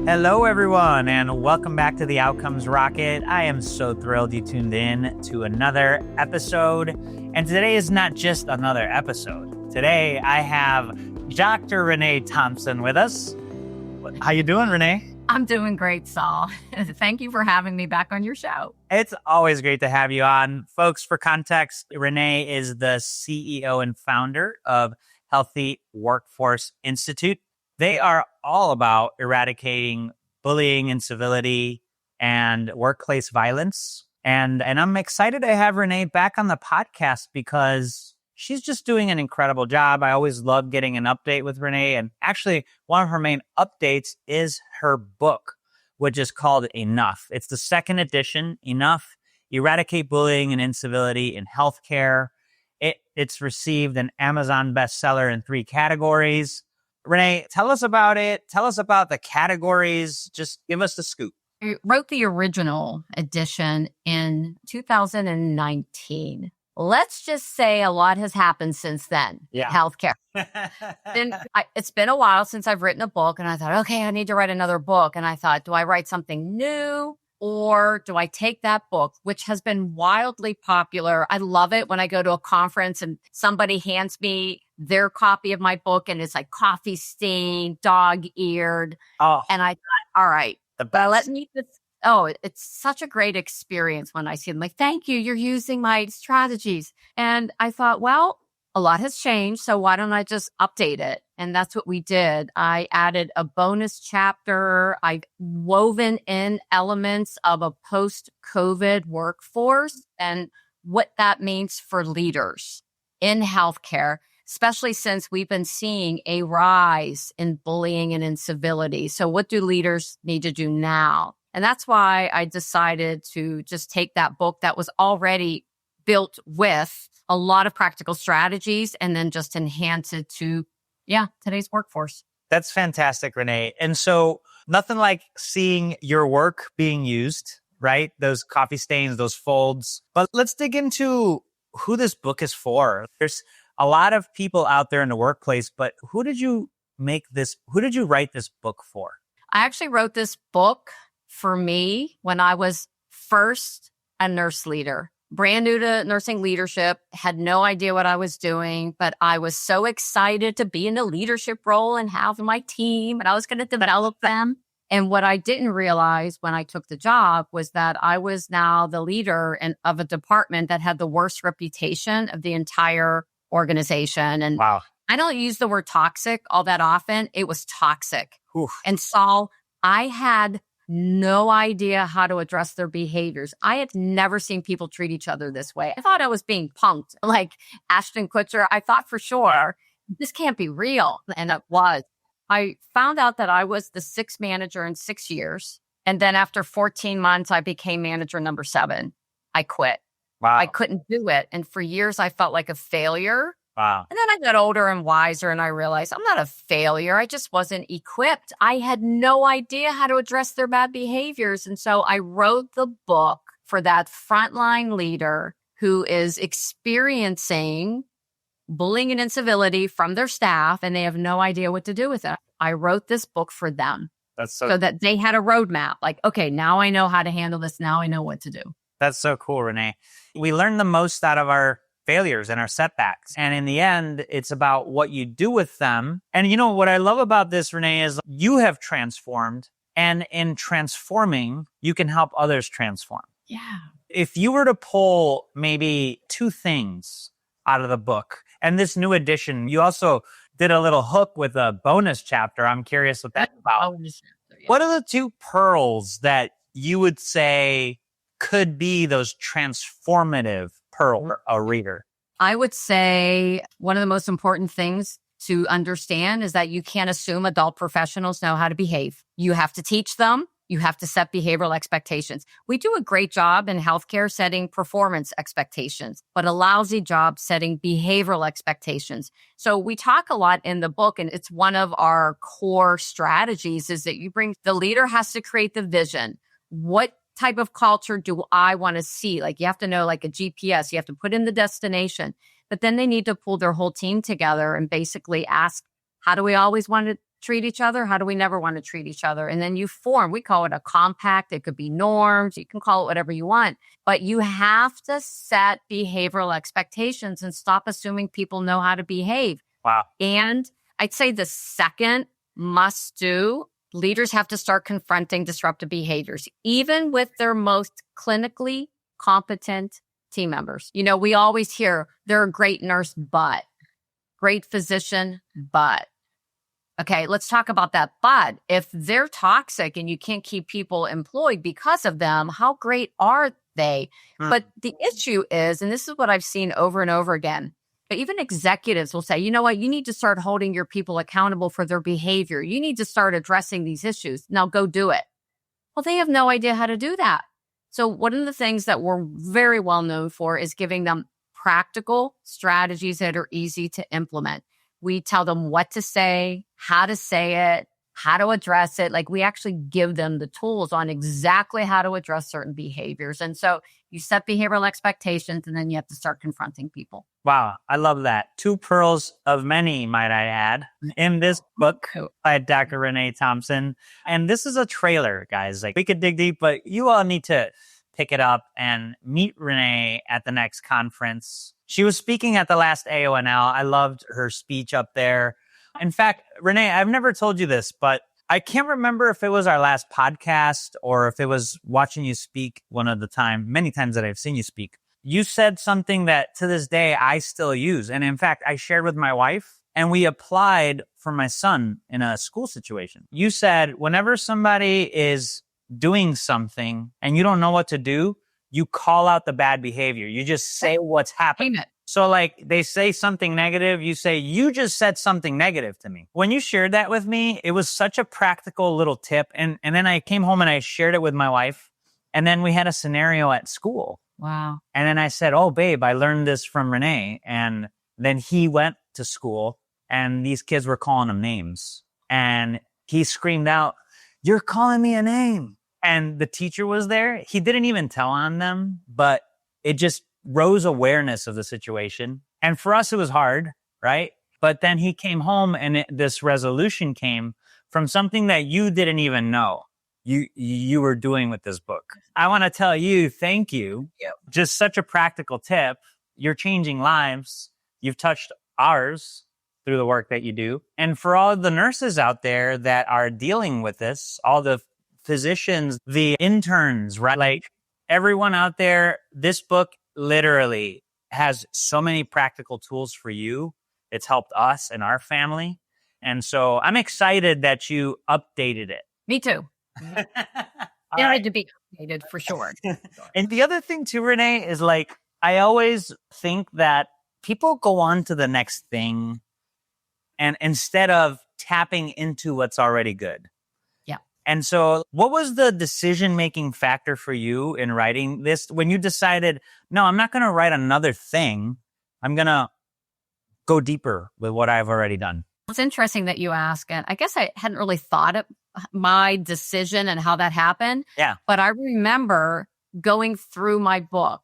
Hello, everyone, and welcome back to the Outcomes Rocket. I am so thrilled you tuned in to another episode. And today is not just another episode. Today, I have Dr. Renee Thompson with us. How you doing, Renee? I'm doing great, Saul. Thank you for having me back on your show. It's always great to have you on. Folks, for context, Renee is the CEO and founder of Healthy Workforce Institute. They are all about eradicating bullying, incivility, and workplace violence. And I'm excited to have Renee back on the podcast because she's just doing an incredible job. I always love getting an update with Renee. And actually, one of her main updates is her book, which is called Enough. It's the second edition, Enough, Eradicate Bullying and Incivility in Healthcare. It's received an Amazon bestseller in 3 categories. Renee, tell us about it. Tell us about the categories. Just give us the scoop. I wrote the original edition in 2019. Let's just say a lot has happened since then. Yeah. Healthcare. It's been a while since I've written a book, and I thought, okay, I need to write another book. And I thought, do I write something new? Or do I take that book, which has been wildly popular? I love it when I go to a conference and somebody hands me their copy of my book and it's like coffee stained, dog-eared. Oh, And I thought, all right, but let me just, it's such a great experience when I see them. Like, thank you, you're using my strategies. And I thought, well, a lot has changed, so why don't I just update it? And that's what we did. I added a bonus chapter. I've woven in elements of a post-COVID workforce and what that means for leaders in healthcare, especially since we've been seeing a rise in bullying and incivility. So what do leaders need to do now? And that's why I decided to just take that book that was already built with a lot of practical strategies and then just enhance it to, today's workforce. That's fantastic, Renee. And so nothing like seeing your work being used, right? Those coffee stains, those folds. But let's dig into who this book is for. There's a lot of people out there in the workplace, but who did you write this book for? I actually wrote this book for me when I was first a nurse leader. Brand new to nursing leadership, had no idea what I was doing, but I was so excited to be in a leadership role and have my team, and I was going to develop them. And what I didn't realize when I took the job was that I was now the leader of a department that had the worst reputation of the entire organization. And wow. I don't use the word toxic all that often. It was toxic. Oof. And Saul, I had no idea how to address their behaviors. I had never seen people treat each other this way. I thought I was being punked like Ashton Kutcher. I thought for sure, this can't be real. And it was. I found out that I was the 6th manager in 6 years. And then after 14 months, I became manager number 7. I quit. Wow. I couldn't do it. And for years, I felt like a failure. Wow. And then I got older and wiser and I realized I'm not a failure. I just wasn't equipped. I had no idea how to address their bad behaviors. And so I wrote the book for that frontline leader who is experiencing bullying and incivility from their staff and they have no idea what to do with it. I wrote this book for them. That's so that they had a roadmap. Like, okay, now I know how to handle this. Now I know what to do. That's so cool, Renee. We learn the most out of our failures and our setbacks. And in the end, it's about what you do with them. And you know, what I love about this, Renee, is you have transformed. And in transforming, you can help others transform. Yeah. If you were to pull maybe 2 things out of the book, and this new edition, you also did a little hook with a bonus chapter. I'm curious what that's about. What are the 2 pearls that you would say could be those transformative pearl for a reader? I would say one of the most important things to understand is that you can't assume adult professionals know how to behave. You have to teach them. You have to set behavioral expectations. We do a great job in healthcare setting performance expectations, but a lousy job setting behavioral expectations. So we talk a lot in the book, and it's one of our core strategies is that the leader has to create the vision. What type of culture do I want to see? Like you have to know like a GPS, you have to put in the destination, but then they need to pull their whole team together and basically ask, how do we always want treat each other? How do we never want to treat each other? And then you form, we call it a compact. It could be norms. You can call it whatever you want, but you have to set behavioral expectations and stop assuming people know how to behave. Wow. And I'd say the second must do, leaders have to start confronting disruptive behaviors, even with their most clinically competent team members. You know, we always hear they're a great nurse, but great physician, but. Okay, let's talk about that. But if they're toxic and you can't keep people employed because of them, how great are they? But the issue is, and this is what I've seen over and over again, but even executives will say, you know what, you need to start holding your people accountable for their behavior. You need to start addressing these issues. Now go do it. Well, they have no idea how to do that. So one of the things that we're very well known for is giving them practical strategies that are easy to implement. We tell them what to say, how to say it, how to address it. Like we actually give them the tools on exactly how to address certain behaviors. And so you set behavioral expectations and then you have to start confronting people. Wow. I love that. 2 pearls of many, might I add, in this book by Dr. Renee Thompson. And this is a trailer, guys. Like we could dig deep, but you all need to pick it up and meet Renee at the next conference. She was speaking at the last AONL. I loved her speech up there. In fact, Renee, I've never told you this, but I can't remember if it was our last podcast or if it was watching you speak many times that I've seen you speak. You said something that to this day I still use. And in fact, I shared with my wife and we applied for my son in a school situation. You said, whenever somebody is doing something and you don't know what to do, you call out the bad behavior. You just say what's happening. So like they say something negative, you say, you just said something negative to me. When you shared that with me, it was such a practical little tip. And then I came home and I shared it with my wife. And then we had a scenario at school. Wow. And then I said, oh, babe, I learned this from Renee. And then he went to school and these kids were calling him names. And he screamed out, you're calling me a name. And the teacher was there. He didn't even tell on them, but it just rose awareness of the situation. And for us, it was hard, right? But then he came home and this resolution came from something that you didn't even know you were doing with this book. I want to tell you, thank you. Yep. Just such a practical tip. You're changing lives. You've touched ours through the work that you do. And for all the nurses out there that are dealing with this, all the physicians, the interns, right? Like everyone out there, this book literally has so many practical tools for you. It's helped us and our family. And so I'm excited that you updated it. Me too. It had to be updated for sure. And the other thing too, Renee, is like, I always think that people go on to the next thing and instead of tapping into what's already good. And so what was the decision-making factor for you in writing this when you decided, no, I'm not going to write another thing. I'm going to go deeper with what I've already done? It's interesting that you ask. And I guess I hadn't really thought of my decision and how that happened. Yeah. But I remember going through my book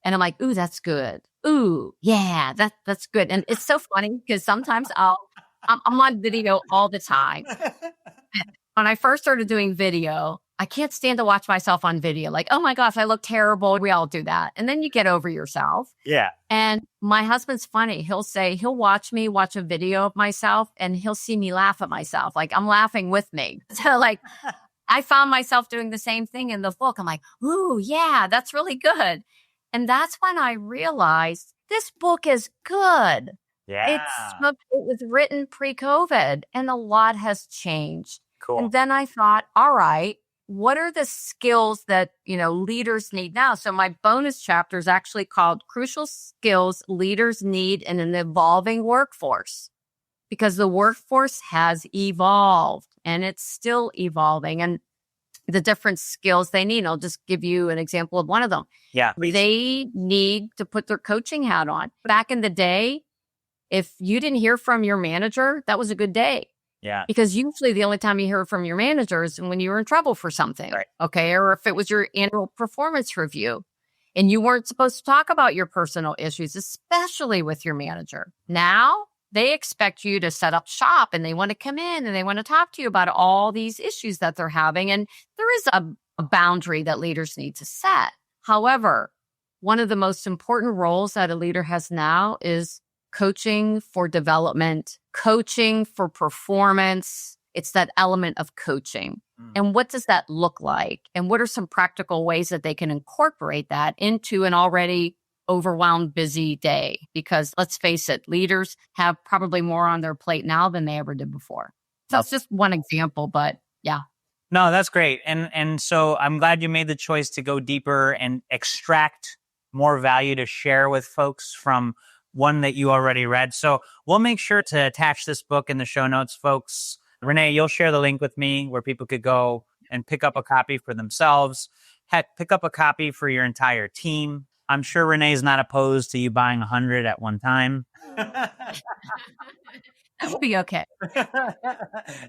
and I'm like, ooh, that's good. Ooh, yeah, that's good. And it's so funny because sometimes I'm on video all the time. When I first started doing video, I can't stand to watch myself on video. Like, oh my gosh, I look terrible. We all do that. And then you get over yourself. Yeah. And my husband's funny. He'll watch me watch a video of myself and he'll see me laugh at myself. Like I'm laughing with me. So like I found myself doing the same thing in the book. I'm like, ooh, yeah, that's really good. And that's when I realized this book is good. Yeah. It was written pre-COVID and a lot has changed. Cool. And then I thought, all right, what are the skills that, leaders need now? So my bonus chapter is actually called Crucial Skills Leaders Need in an Evolving Workforce, because the workforce has evolved and it's still evolving, and the different skills they need. I'll just give you an example of one of them. Yeah. Please. They need to put their coaching hat on. Back in the day, if you didn't hear from your manager, that was a good day. Yeah. Because usually the only time you hear from your manager is when you were in trouble for something. Right. Okay. Or if it was your annual performance review and you weren't supposed to talk about your personal issues, especially with your manager. Now they expect you to set up shop and they want to come in and they want to talk to you about all these issues that they're having. And there is a boundary that leaders need to set. However, one of the most important roles that a leader has now is coaching for development, coaching for performance. It's that element of coaching. And what does that look like? And what are some practical ways that they can incorporate that into an already overwhelmed, busy day? Because let's face it, leaders have probably more on their plate now than they ever did before. So that's just one example, but yeah. No, that's great. And so I'm glad you made the choice to go deeper and extract more value to share with folks from one that you already read. So we'll make sure to attach this book in the show notes, folks. Renee, you'll share the link with me where people could go and pick up a copy for themselves. Heck, pick up a copy for your entire team. I'm sure Renee's not opposed to you buying 100 at one time. That would be okay.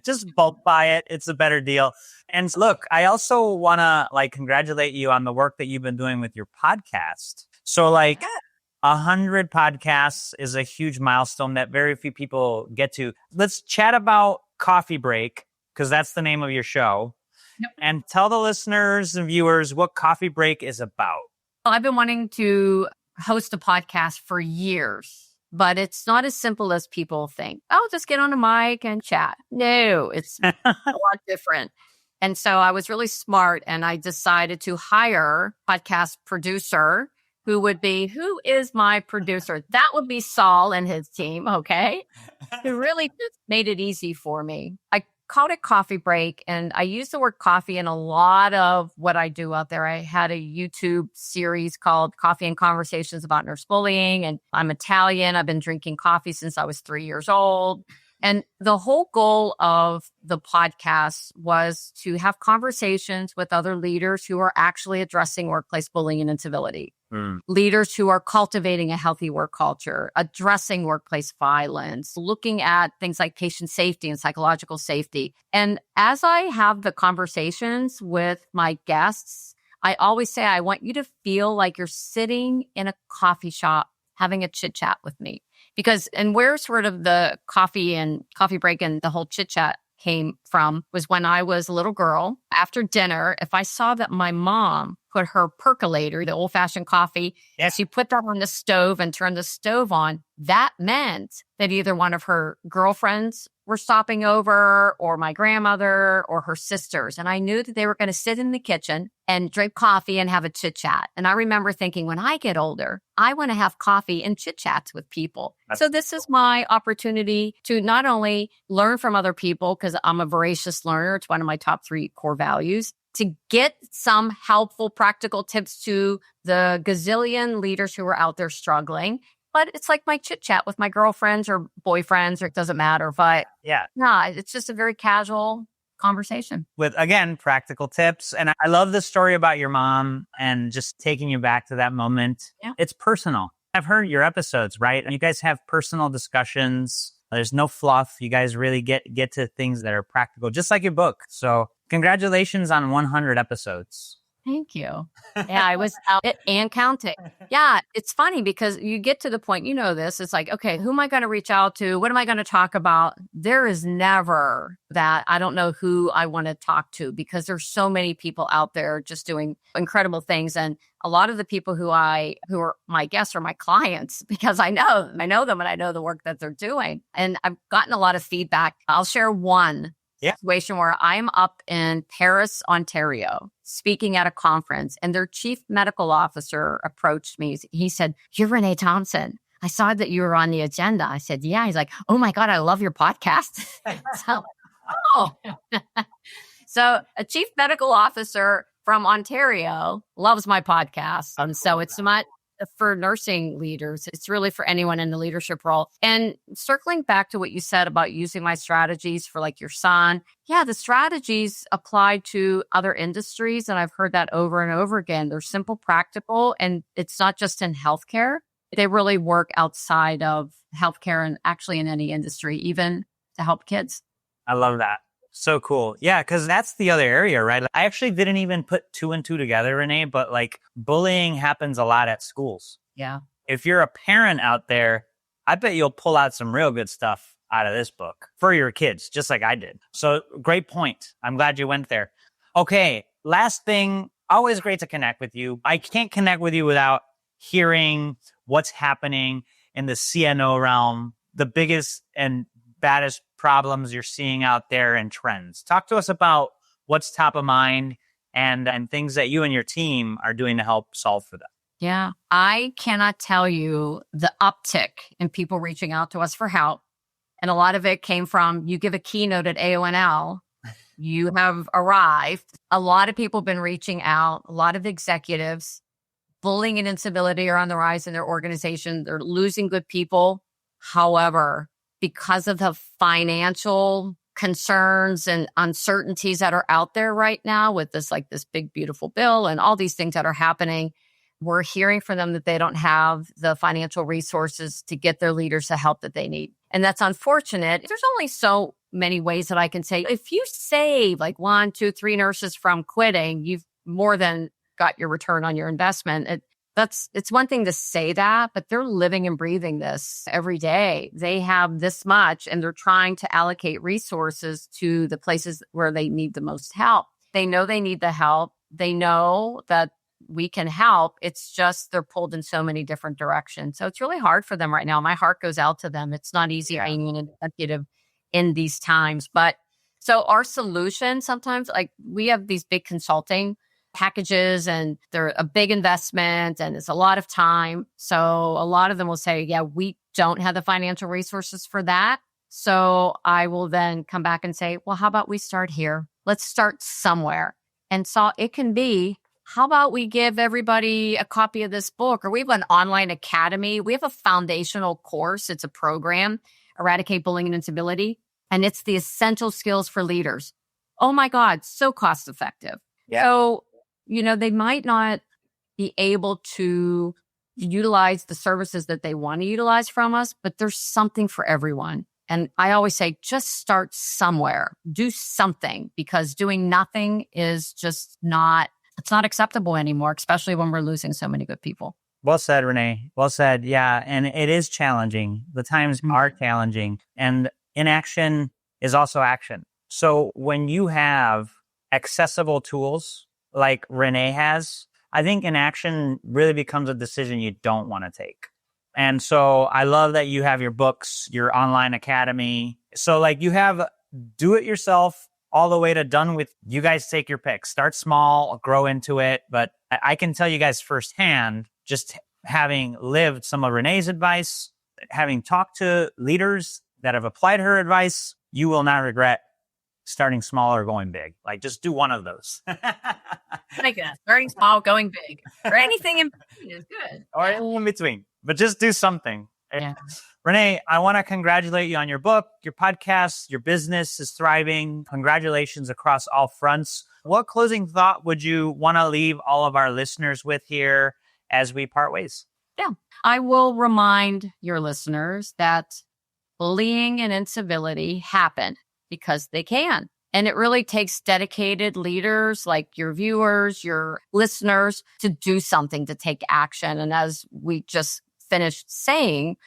Just bulk buy it. It's a better deal. And look, I also want to congratulate you on the work that you've been doing with your podcast. So 100 podcasts is a huge milestone that very few people get to. Let's chat about Coffee Break, because that's the name of your show. Yep. And tell the listeners and viewers what Coffee Break is about. Well, I've been wanting to host a podcast for years, but it's not as simple as people think. Oh, just get on a mic and chat. No, it's a lot different. And so I was really smart and I decided to hire a podcast producer who is my producer? That would be Saul and his team, okay? Who really just made it easy for me. I called it Coffee Break, and I use the word coffee in a lot of what I do out there. I had a YouTube series called Coffee and Conversations about Nurse Bullying, and I'm Italian. I've been drinking coffee since I was 3 years old. And the whole goal of the podcast was to have conversations with other leaders who are actually addressing workplace bullying and incivility. Leaders who are cultivating a healthy work culture, addressing workplace violence, looking at things like patient safety and psychological safety. And as I have the conversations with my guests, I always say, I want you to feel like you're sitting in a coffee shop having a chit chat with me. And where sort of the coffee break and the whole chit chat came from was when I was a little girl. After dinner, if I saw that my mom put her percolator, the old-fashioned coffee, she put that on the stove and turned the stove on, that meant that either one of her girlfriends were stopping over, or my grandmother, or her sisters. And I knew that they were going to sit in the kitchen and drink coffee and have a chit chat. And I remember thinking, when I get older, I want to have coffee and chit chats with people. So this is my opportunity to not only learn from other people, because I'm a voracious learner. It's one of my top 3 core values, to get some helpful, practical tips to the gazillion leaders who are out there struggling. But it's like my chit chat with my girlfriends or boyfriends, or it doesn't matter. But it's just a very casual conversation with, again, practical tips. And I love the story about your mom and just taking you back to that moment. Yeah. It's personal. I've heard your episodes, right? You guys have personal discussions. There's no fluff. You guys really get to things that are practical, just like your book. So congratulations on 100 episodes. Thank you. Yeah, I was out and counting. Yeah, it's funny because you get to the point, this, it's like, okay, who am I going to reach out to? What am I going to talk about? There is never that I don't know who I want to talk to, because there's so many people out there just doing incredible things. And a lot of the people who are my guests are my clients, because I know them and I know the work that they're doing. And I've gotten a lot of feedback. I'll share one situation where I'm up in Paris, Ontario, speaking at a conference, and their chief medical officer approached me. He said, "You're Renee Thompson. I saw that you were on the agenda." I said, "Yeah." He's like, "Oh my God, I love your podcast." So a chief medical officer from Ontario loves my podcast. And so it's not for nursing leaders. It's really for anyone in the leadership role. And circling back to what you said about using my strategies for your son. Yeah, the strategies apply to other industries. And I've heard that over and over again. They're simple, practical, and it's not just in healthcare. They really work outside of healthcare and actually in any industry, even to help kids. I love that. So cool. Yeah, because that's the other area, right? I actually didn't even put 2 and 2 together, Renee, but bullying happens a lot at schools. Yeah. If you're a parent out there, I bet you'll pull out some real good stuff out of this book for your kids, just like I did. So great point. I'm glad you went there. Okay. Last thing, always great to connect with you. I can't connect with you without hearing what's happening in the CNO realm, the biggest and baddest problems you're seeing out there and trends. Talk to us about what's top of mind and things that you and your team are doing to help solve for them. Yeah. I cannot tell you the uptick in people reaching out to us for help. And a lot of it came from you give a keynote at AONL, you have arrived. A lot of people have been reaching out, a lot of executives. Bullying and incivility are on the rise in their organization. They're losing good people. However, because of the financial concerns and uncertainties that are out there right now with this big, beautiful bill and all these things that are happening, we're hearing from them that they don't have the financial resources to get their leaders the help that they need. And that's unfortunate. There's only so many ways that I can say, if you save 1, 2, 3 nurses from quitting, you've more than got your return on your investment. It's one thing to say that, but they're living and breathing this every day. They have this much and they're trying to allocate resources to the places where they need the most help. They know they need the help. They know that we can help. It's just they're pulled in so many different directions. So it's really hard for them right now. My heart goes out to them. It's not easy being an executive in these times. But so our solution sometimes, we have these big consulting packages and they're a big investment and it's a lot of time. So a lot of them will say, yeah, we don't have the financial resources for that. So I will then come back and say, well, how about we start here? Let's start somewhere. And so it can be, how about we give everybody a copy of this book? Or we have an online academy. We have a foundational course. It's a program, Eradicate Bullying and Incivility. And it's the essential skills for leaders. Oh my God, so cost effective. Yeah. So, they might not be able to utilize the services that they want to utilize from us, but there's something for everyone. And I always say, just start somewhere, do something, because doing nothing is just it's not acceptable anymore, especially when we're losing so many good people. Well said, Renee. Well said. Yeah. And it is challenging. The times are challenging, and inaction is also action. So when you have accessible tools like Renee has, I think inaction really becomes a decision you don't want to take. And so I love that you have your books, your online academy. So you have do it yourself all the way to done with. You guys take your pick. Start small, grow into it. But I can tell you guys firsthand, just having lived some of Renee's advice, having talked to leaders that have applied her advice, you will not regret starting small or going big. Just do one of those. Starting small, going big, or anything in between is good. Or in between, but just do something. Yeah. Renee, I want to congratulate you on your book, your podcast, your business is thriving. Congratulations across all fronts. What closing thought would you want to leave all of our listeners with here as we part ways? Yeah, I will remind your listeners that bullying and incivility happen because they can. And it really takes dedicated leaders like your viewers, your listeners, to do something, to take action. And as we just finished saying,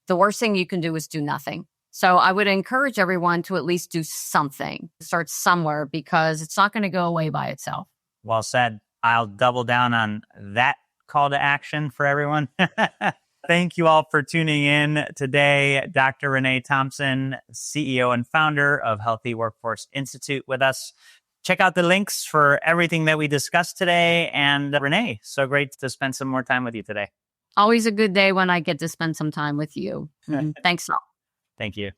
the worst thing you can do is do nothing. So I would encourage everyone to at least do something, start somewhere, because it's not going to go away by itself. Well said. I'll double down on that call to action for everyone. Thank you all for tuning in today. Dr. Renee Thompson, CEO and founder of Healthy Workforce Institute, with us. Check out the links for everything that we discussed today. And Renee, so great to spend some more time with you today. Always a good day when I get to spend some time with you. Thanks all. Thank you.